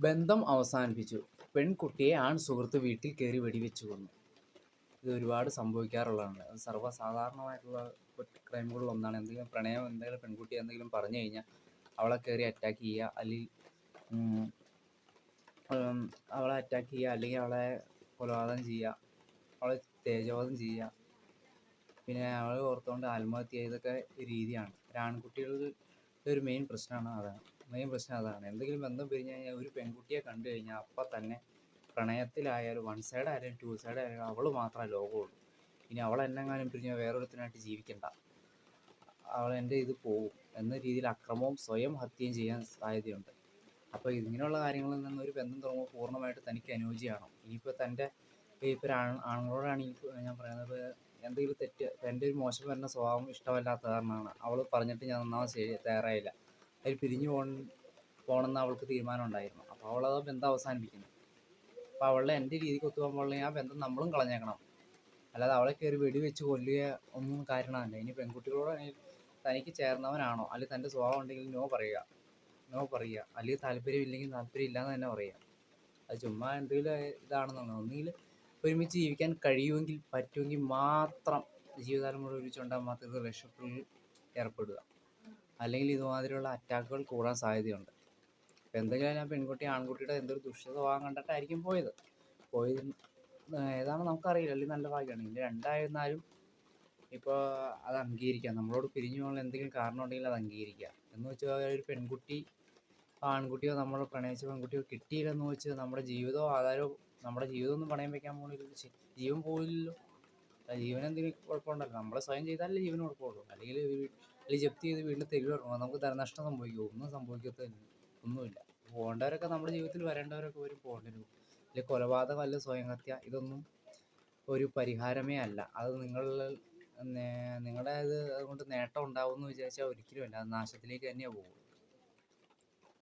ബന്ധം അവസാനിപ്പിച്ചു. പെൺകുട്ടിയെ സുഹൃത്ത് വീട്ടിൽ കയറി വെടിവെച്ചു കൊന്നു. ഇത് ഒരുപാട് സംഭവിക്കാറുള്ളതാണ്. അത് സർവ്വസാധാരണമായിട്ടുള്ള ക്രൈമുകളിൽ ഒന്നാണ്. എന്തെങ്കിലും പെൺകുട്ടി എന്തെങ്കിലും പറഞ്ഞു കഴിഞ്ഞാൽ അവളെ കയറി അറ്റാക്ക് ചെയ്യുക, അല്ലെങ്കിൽ അവളെ അറ്റാക്ക് ചെയ്യുക, അല്ലെങ്കിൽ അവളെ കൊലപാതകം ചെയ്യുക, അവളെ തേജോവധം ചെയ്യുക, പിന്നെ അവൾ ഓർത്തുകൊണ്ട് ആത്മഹത്യ ചെയ്തൊക്കെ രീതിയാണ്. ആൺകുട്ടികളുടെ ഒരു മെയിൻ പ്രശ്നം അതാണ്. എന്തെങ്കിലും ബന്ധം പിരിഞ്ഞു കഴിഞ്ഞാൽ ഒരു പെൺകുട്ടിയെ കണ്ടു കഴിഞ്ഞാൽ അപ്പം തന്നെ പ്രണയത്തിലായാലും വൺ സൈഡ് ആയാലും ടു സൈഡ് ആയാലും അവൾ മാത്രമേ ലോകമുള്ളൂ. ഇനി അവൾ എന്നെങ്ങാനും പിരിഞ്ഞാൽ വേറൊരുത്തനായിട്ട് ജീവിക്കണ്ട, അവളെൻ്റെ ഇത് പോവും എന്ന രീതിയിൽ അക്രമവും സ്വയം ഹത്യയും ചെയ്യാൻ സാധ്യതയുണ്ട്. അപ്പോൾ ഇങ്ങനെയുള്ള കാര്യങ്ങളിൽ നിന്ന് ഒരു ബന്ധം തുടങ്ങുമ്പോൾ പൂർണ്ണമായിട്ട് തനിക്ക് അനുയോജ്യമാണോ. ഇനിയിപ്പോൾ ഇപ്പോൾ ആണുങ്ങളോടാണെങ്കിൽ ഞാൻ പറയുന്നത്, എന്തെങ്കിലും തെറ്റ്, എൻ്റെ ഒരു മോശം വരുന്ന സ്വഭാവം ഇഷ്ടമല്ലാത്ത കാരണമാണ് അവൾ പറഞ്ഞിട്ട് ഞാൻ നന്നാവാൻ തയ്യാറായില്ല, അതിൽ പിരിഞ്ഞു പോകണമെന്ന് അവൾക്ക് തീരുമാനം ഉണ്ടായിരുന്നു. അപ്പോൾ അവളത് ബന്ധം അവസാനിപ്പിക്കുന്നു. അപ്പോൾ അവളുടെ എൻ്റെ രീതിക്ക് ഒത്തുപോകാൻ പാടില്ലെങ്കിൽ ആ ബന്ധം നമ്മളും കളഞ്ഞേക്കണം. അല്ലാതെ അവളെ കയറി വെടിവെച്ച് കൊല്ലുക ഒന്നും കാരണമല്ല. ഇനി പെൺകുട്ടികളോടാണെങ്കിൽ തനിക്ക് ചേർന്നവനാണോ, അല്ലെങ്കിൽ തൻ്റെ സ്വഭാവം ഉണ്ടെങ്കിൽ നോ പറയുക, അല്ലെങ്കിൽ താല്പര്യമില്ലെങ്കിൽ താല്പര്യമില്ലാന്ന് തന്നെ പറയുക. അത് ചുമ്മാ എന്തെങ്കിലും ഇതാണെന്നുണ്ടോ. ഒന്നുകിൽ ഒരുമിച്ച് ജീവിക്കാൻ പറ്റുമെങ്കിൽ മാത്രം ജീവിതകാലം മുഴുവൻ ഒരുമിച്ചുണ്ടാകാൻ മാത്രം റിലേഷൻഷിപ്പിൽ ഏർപ്പെടുക. അല്ലെങ്കിൽ ഇതുമാതിരിയുള്ള അറ്റാക്കുകൾ കൂടാൻ സാധ്യതയുണ്ട്. അപ്പോൾ എന്തെങ്കിലും പെൺകുട്ടി ആൺകുട്ടിയുടെ എന്തൊരു ദുഷ്ട സ്വഭാവം കണ്ടിട്ടായിരിക്കും പോയത് ഏതാണ് നമുക്കറിയില്ല, അല്ലെങ്കിൽ നല്ല ഭാഗ്യമാണ്. ഇനി രണ്ടായിരുന്നാലും ഇപ്പോൾ അത് അംഗീകരിക്കുക. നമ്മളോട് പിരിഞ്ഞു പോകാൻ എന്തെങ്കിലും കാരണം ഉണ്ടെങ്കിൽ അത് അംഗീകരിക്കുക. എന്ന് വെച്ചാൽ ഒരു പെൺകുട്ടി ആൺകുട്ടിയോ നമ്മൾ പ്രണയിച്ച പെൺകുട്ടിയോ കിട്ടിയില്ലെന്ന് വെച്ച് നമ്മുടെ ജീവിതമോ ആധാരമോ നമ്മുടെ ജീവിതമൊന്നും പണയം വെക്കാൻ പോകുന്നില്ല. ജീവൻ പോയില്ലല്ലോ. ജീവൻ എന്തെങ്കിലും കുഴപ്പമുണ്ടല്ലോ. നമ്മളെ സ്വയം ചെയ്താലല്ലേ ജീവന് കുഴപ്പമുള്ളൂ. അല്ലെങ്കിൽ ജപ്തി ചെയ്ത് വീട്ടിൽ തെരുവിലിറങ്ങുക, നമുക്ക് ധനനഷ്ടം സംഭവിക്കുമോ? ഒന്നും സംഭവിക്കത്തില്ല, ഒന്നുമില്ല. പോകേണ്ടവരൊക്കെ നമ്മുടെ ജീവിതത്തിൽ വരേണ്ടവരൊക്കെ വരും, പോകേണ്ടി വരും. അല്ലെങ്കിൽ കൊലപാതകം, അല്ലെങ്കിൽ സ്വയം ഹത്യ, ഇതൊന്നും ഒരു പരിഹാരമേ അല്ല. അത് നിങ്ങളുടെ അതുകൊണ്ട് നേട്ടം ഉണ്ടാവുമെന്ന് വിചാരിച്ചാൽ ഒരിക്കലുമല്ല. അത് നാശത്തിലേക്ക് തന്നെയാണ് പോകും.